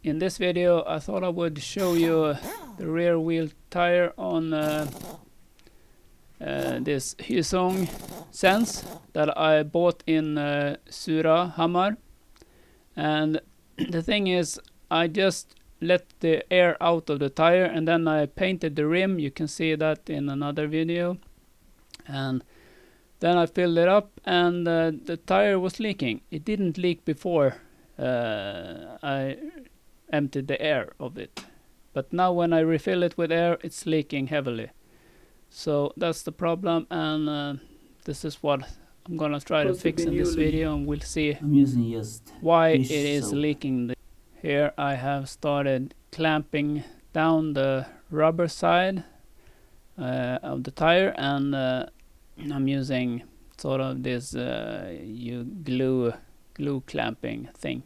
in this video I thought I would show you the rear wheel tire on this Hyosung Sense that I bought in Surahammar. And the thing is, I just let the air out of the tire and then I painted the rim. You can see that in another video. And then I filled it up and the tire was leaking. It didn't leak before I emptied the air of it. But now when I refill it with air, it's leaking heavily. So that's the problem, and this is what I'm gonna try to fix in this video, and we'll see I'm using just why it is leaking. Here I have started clamping down the rubber side of the tire, and I'm using sort of this glue clamping thing,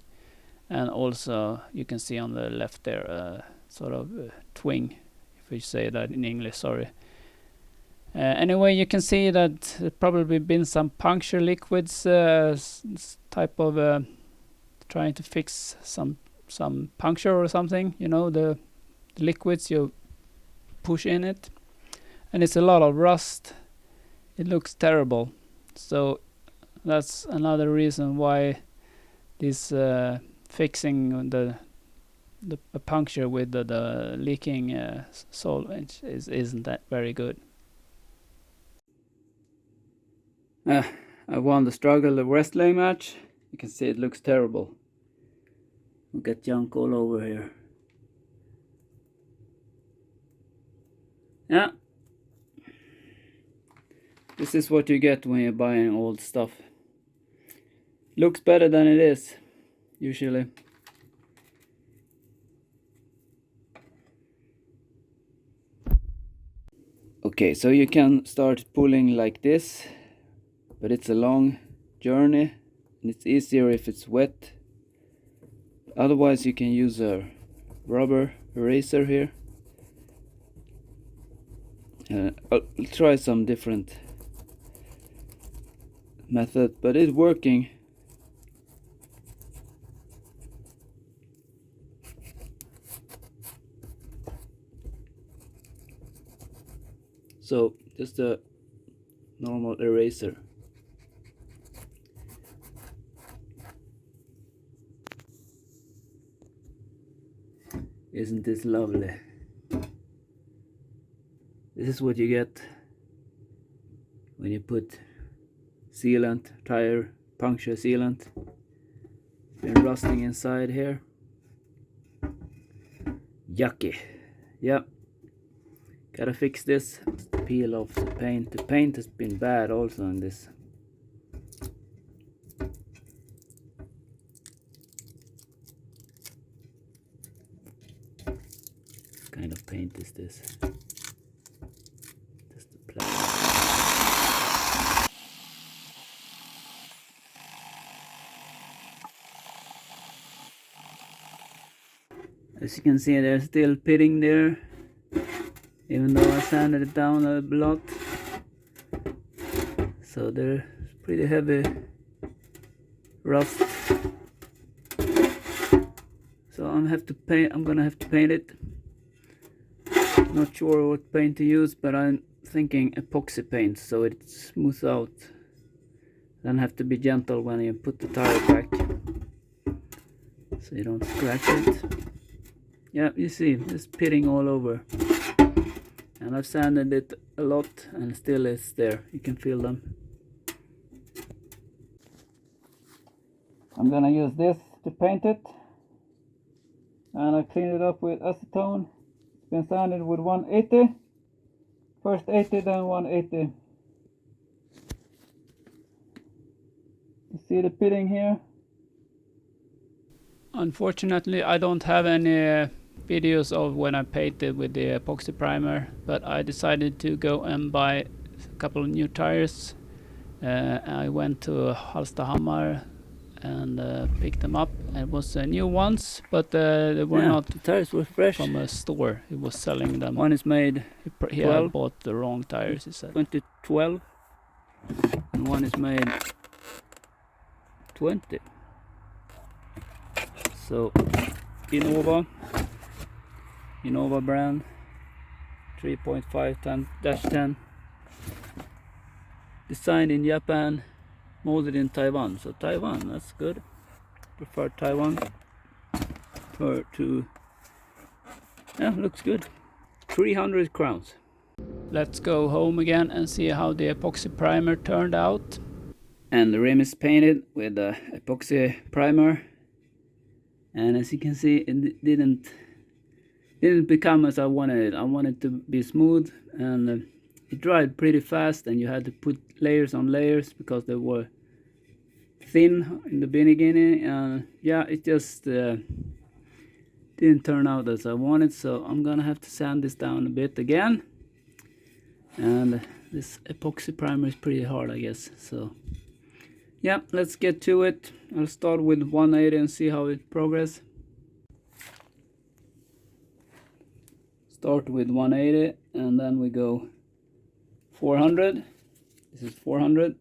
and also you can see on the left there sort of twing, if we say that in English, sorry. Anyway, you can see that there's probably been some puncture liquids, type of trying to fix some puncture or something, you know, the liquids you push in it, and it's a lot of rust. It looks terrible. So that's another reason why this fixing the puncture with the leaking solvent isn't that very good. I won the struggle, the wrestling match. You can see it looks terrible. We got junk all over here. Yeah. This is what you get when you're buying old stuff. Looks better than it is, usually. Okay, so you can start pulling like this, but it's a long journey and it's easier if it's wet. Otherwise you can use a rubber eraser here. I'll try some different method, but it's working. So just a normal eraser. Isn't this lovely? This is what you get when you put sealant, tire puncture sealant. Been rusting inside here. Yucky. Yep. Gotta fix this. Peel off the paint. The paint has been bad also in this. What kind of paint is this? Just the plastic. As you can see, there's still pitting there, even though I sanded it down a lot. So there's pretty heavy rust. So I'm gonna have to paint it. Not sure what paint to use, but I'm thinking epoxy paint so it smooths out. Then have to be gentle when you put the tire back, so you don't scratch it. Yeah, you see, it's pitting all over. And I've sanded it a lot and still it's there. You can feel them. I'm gonna use this to paint it. And I cleaned it up with acetone. It's been sanded with 180. First 80, then 180. You see the pitting here? Unfortunately, I don't have any videos of when I painted with the epoxy primer, but I decided to go and buy a couple of new tires. I went to Surahammar and picked them up. It was new ones, but they were not. The tires were fresh from a store. He was selling them. One is made. He had bought the wrong tires. He said 2012, and one is made 20. So Innova brand, 3.5-10, designed in Japan, molded in Taiwan. So Taiwan, that's good. Prefer Taiwan. Yeah, looks good. 300 crowns. Let's go home again and see how the epoxy primer turned out. And the rim is painted with the epoxy primer, and as you can see, it didn't become as I wanted it. I wanted it to be smooth, and it dried pretty fast, and you had to put layers on layers because they were thin in the beginning, and yeah, it just didn't turn out as I wanted. So I'm gonna have to sand this down a bit again, and this epoxy primer is pretty hard, I guess. So yeah, let's get to it. I'll start with 180 and see how it progresses. Start with 180 and then we go 400. This is 400.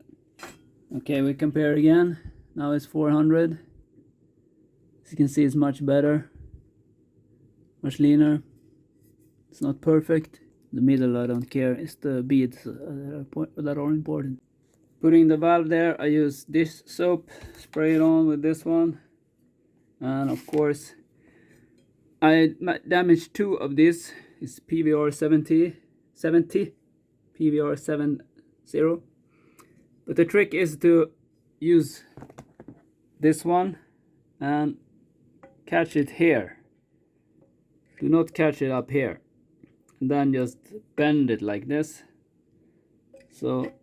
Okay, we compare again. Now it's 400. As you can see, it's much better, much leaner. It's not perfect. The middle I don't care, it's the beads that are important. Putting the valve there, I use dish soap, spray it on with this one, and of course I damaged 2 of these. It's PVR 70 PVR 70. But the trick is to use this one and catch it here. Do not catch it up here, and then just bend it like this. So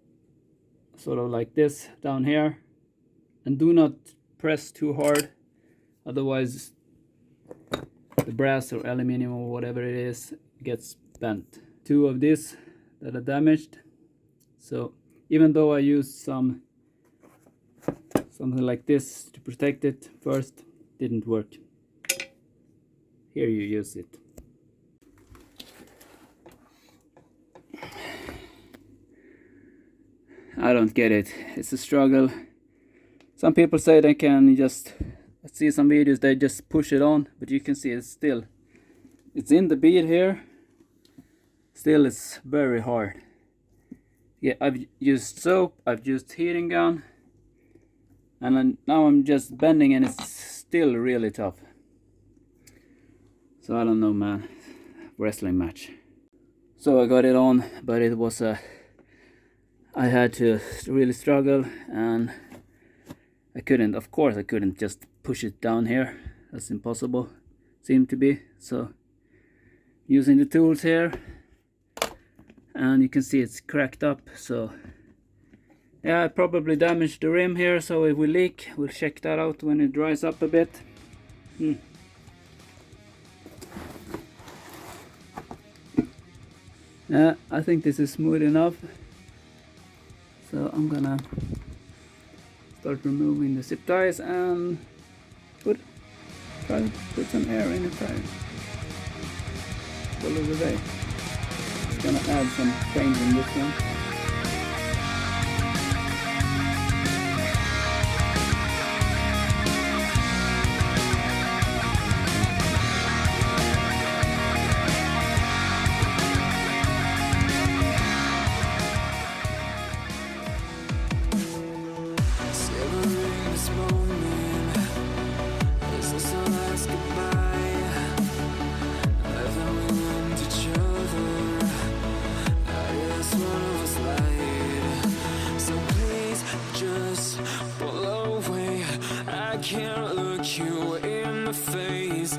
sort of like this down here, and do not press too hard, otherwise the brass or aluminum or whatever it is gets bent. 2 of these that are damaged, so even though I used something like this to protect it first, didn't work. Here you use it. I don't get it. It's a struggle. Some people say they can just see some videos, they just push it on, but you can see it's in the bead here. Still, it's very hard. Yeah, I've used soap, I've used heating gun, and now I'm just bending, and it's still really tough. So I don't know, man. Wrestling match. So I got it on, but it was I had to really struggle, and I couldn't just push it down here. That's impossible, seemed to be. So using the tools here, and you can see it's cracked up. So yeah, I probably damaged the rim here, so it will leak. We'll check that out when it dries up a bit. Yeah, I think this is smooth enough. So I'm gonna start removing the zip ties and try to put some air in the tire. Call it a day. Just gonna add some paint in this one. Can't look you in the face.